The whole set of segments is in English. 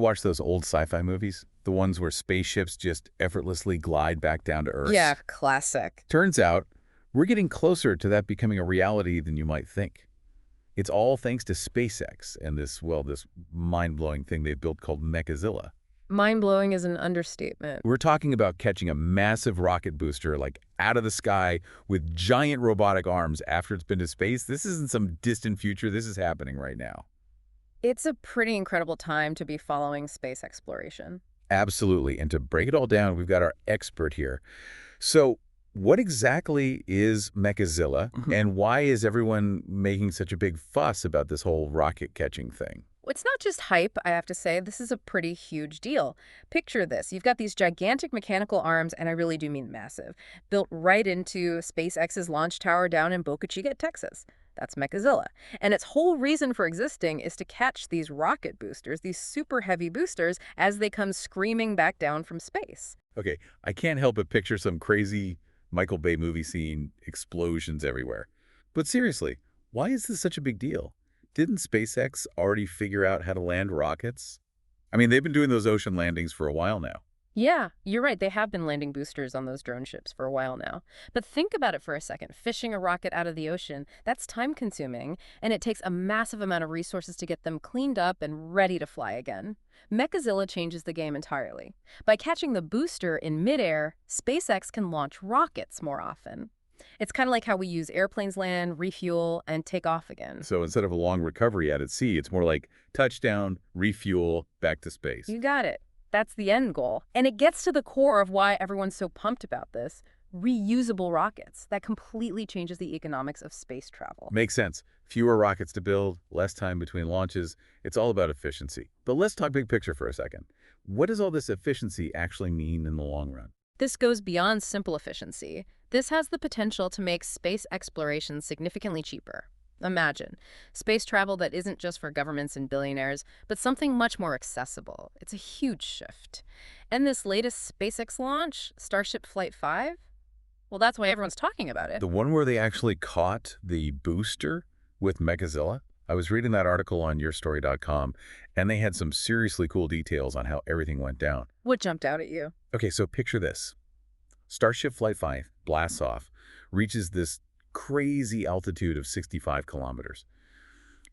watch those old sci-fi movies? The ones where spaceships just effortlessly glide back down to Earth? Yeah, classic. Turns out, we're getting closer to that becoming a reality than you might think. It's all thanks to SpaceX and this mind-blowing thing they've built called Mechazilla. Mind-blowing is an understatement. We're talking about catching a massive rocket booster like out of the sky with giant robotic arms after it's been to space. This isn't some distant future. This is happening right now. It's a pretty incredible time to be following space exploration. Absolutely. And to break it all down, we've got our expert here. So what exactly is Mechazilla, and why is everyone making such a big fuss about this whole rocket catching thing? It's not just hype, I have to say. This is a pretty huge deal. Picture this. You've got these gigantic mechanical arms, and I really do mean massive, built right into SpaceX's launch tower down in Boca Chica, Texas. That's Mechazilla. And its whole reason for existing is to catch these rocket boosters, these super heavy boosters, as they come screaming back down from space. Okay, I can't help but picture some crazy Michael Bay movie scene, explosions everywhere. But seriously, why is this such a big deal? Didn't SpaceX already figure out how to land rockets? I mean, they've been doing those ocean landings for a while now. Yeah, you're right. They have been landing boosters on those drone ships for a while now. But think about it for a second. Fishing a rocket out of the ocean, that's time-consuming, and it takes a massive amount of resources to get them cleaned up and ready to fly again. Mechazilla changes the game entirely. By catching the booster in midair, SpaceX can launch rockets more often. It's kind of like how we use airplanes land, refuel, and take off again. So instead of a long recovery out at sea, it's more like touchdown, refuel, back to space. You got it. That's the end goal. And it gets to the core of why everyone's so pumped about this. Reusable rockets. That completely changes the economics of space travel. Makes sense. Fewer rockets to build, less time between launches. It's all about efficiency. But let's talk big picture for a second. What does all this efficiency actually mean in the long run? This goes beyond simple efficiency. This has the potential to make space exploration significantly cheaper. Imagine space travel that isn't just for governments and billionaires, but something much more accessible. It's a huge shift. And this latest SpaceX launch, Starship Flight 5, well, that's why everyone's talking about it. The one where they actually caught the booster with Mechazilla? I was reading that article on yourstory.com, and they had some seriously cool details on how everything went down. What jumped out at you? Okay, so picture this. Starship Flight 5 blasts off, reaches this crazy altitude of 65 kilometers.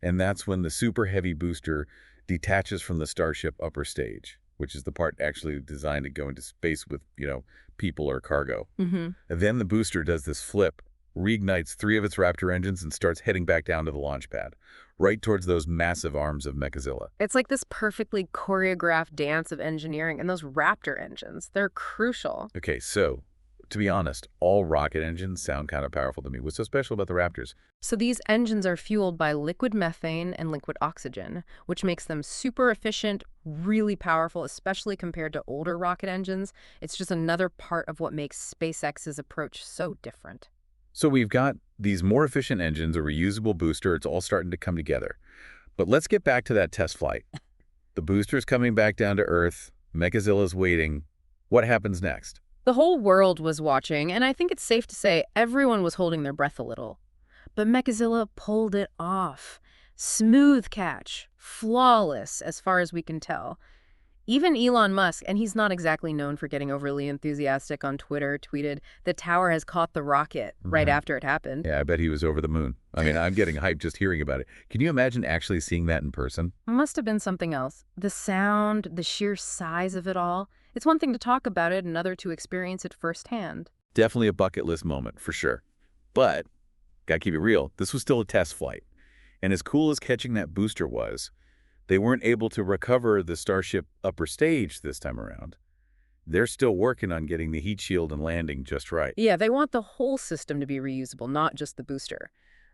And that's when the super heavy booster detaches from the Starship upper stage, which is the part actually designed to go into space with, people or cargo. And then the booster does this flip, reignites 3 of its Raptor engines, and starts heading back down to the launch pad, right towards those massive arms of Mechazilla. It's like this perfectly choreographed dance of engineering, and those Raptor engines, they're crucial. Okay, so to be honest, all rocket engines sound kind of powerful to me. What's so special about the Raptors? So these engines are fueled by liquid methane and liquid oxygen, which makes them super efficient, really powerful, especially compared to older rocket engines. It's just another part of what makes SpaceX's approach so different. So we've got these more efficient engines, a reusable booster. It's all starting to come together. But let's get back to that test flight. The booster's coming back down to Earth. Mechazilla's waiting. What happens next? The whole world was watching, and I think it's safe to say everyone was holding their breath a little. But Mechazilla pulled it off. Smooth catch. Flawless, as far as we can tell. Even Elon Musk, and he's not exactly known for getting overly enthusiastic on Twitter, tweeted, "The tower has caught the rocket," right after it happened. Yeah, I bet he was over the moon. I mean, I'm getting hyped just hearing about it. Can you imagine actually seeing that in person? Must have been something else. The sound, the sheer size of it all. It's one thing to talk about it, another to experience it firsthand. Definitely a bucket list moment, for sure. But, gotta keep it real, this was still a test flight. And as cool as catching that booster was, they weren't able to recover the Starship upper stage this time around. They're still working on getting the heat shield and landing just right. Yeah, they want the whole system to be reusable, not just the booster.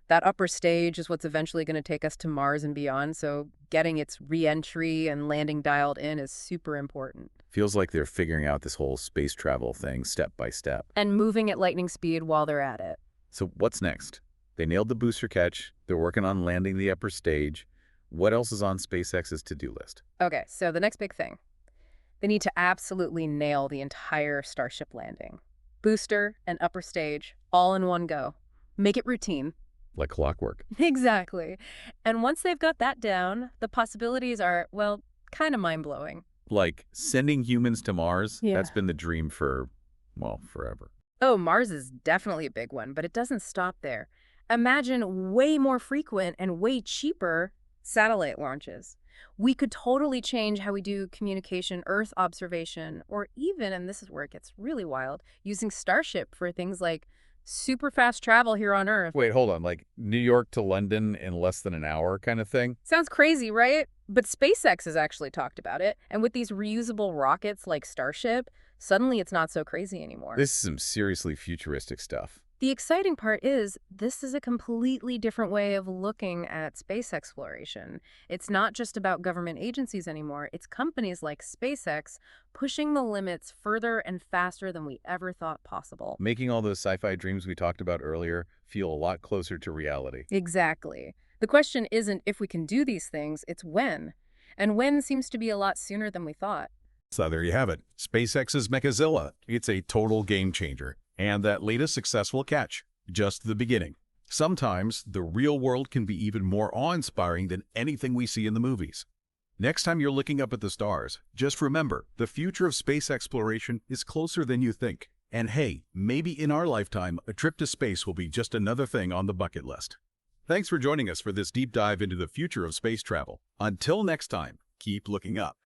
That upper stage is what's eventually going to take us to Mars and beyond, so getting its re-entry and landing dialed in is super important. Feels like they're figuring out this whole space travel thing step by step. And moving at lightning speed while they're at it. So what's next? They nailed the booster catch. They're working on landing the upper stage. What else is on SpaceX's to-do list? Okay, so the next big thing. They need to absolutely nail the entire Starship landing. Booster and upper stage, all in one go. Make it routine. Like clockwork. Exactly. And once they've got that down, the possibilities are, well, Kind of mind-blowing. Like sending humans to Mars, Yeah. that's been the dream for, well, forever. Oh, Mars is definitely a big one, but it doesn't stop there. Imagine way more frequent and way cheaper satellite launches. We could totally change how we do communication, Earth observation, or even, and this is where it gets really wild, using Starship for things like super fast travel here on Earth. Wait, hold on. Like New York to London in less than an hour kind of thing? Sounds crazy, right? But SpaceX has actually talked about it, and with these reusable rockets like Starship, suddenly it's not so crazy anymore. This is some seriously futuristic stuff. The exciting part is this is a completely different way of looking at space exploration. It's not just about government agencies anymore. It's companies like SpaceX pushing the limits further and faster than we ever thought possible. Making all those sci-fi dreams we talked about earlier feel a lot closer to reality. Exactly. The question isn't if we can do these things, it's when. And when seems to be a lot sooner than we thought. So there you have it. SpaceX's Mechazilla. It's a total game changer. And that latest successful catch, just the beginning. Sometimes the real world can be even more awe-inspiring than anything we see in the movies. Next time you're looking up at the stars, just remember, the future of space exploration is closer than you think. And hey, maybe in our lifetime, a trip to space will be just another thing on the bucket list. Thanks for joining us for this deep dive into the future of space travel. Until next time, keep looking up.